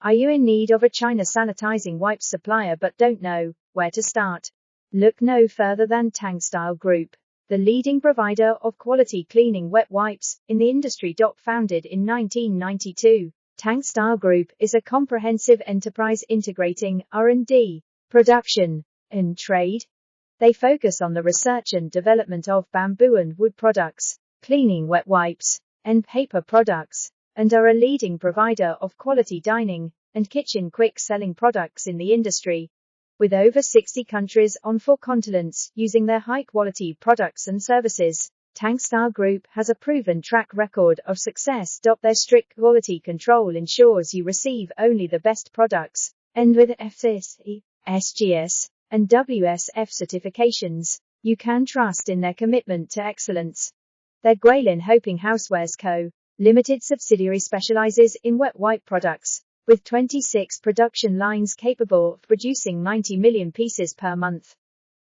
Are you in need of a China sanitizing wipes supplier but don't know where to start? Look no further than Tangstyle Group, the leading provider of quality cleaning wet wipes in the industry. Founded in 1992, Tangstyle Group is a comprehensive enterprise integrating R&D, production, and trade. They focus on the research and development of bamboo and wood products, cleaning wet wipes, and paper products, and are a leading provider of quality dining and kitchen quick-selling products in the industry. With over 60 countries on 4 continents using their high-quality products and services, Tangstyle Group has a proven track record of success. Their strict quality control ensures you receive only the best products, and with FSC, SGS, and WSF certifications, you can trust in their commitment to excellence. Their Guilin Hoping Housewares Co. Limited subsidiary specializes in wet wipe products, with 26 production lines capable of producing 90 million pieces per month.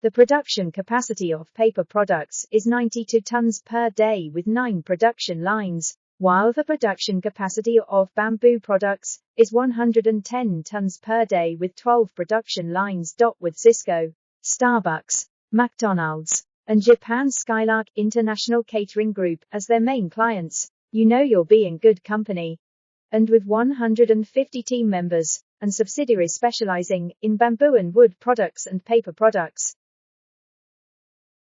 The production capacity of paper products is 92 tons per day with 9 production lines, while the production capacity of bamboo products is 110 tons per day with 12 production lines. With Cisco, Starbucks, McDonald's, and Japan's Skylark International Catering Group as their main clients, you know you'll be in good company. And with 150 team members and subsidiaries specializing in bamboo and wood products and paper products,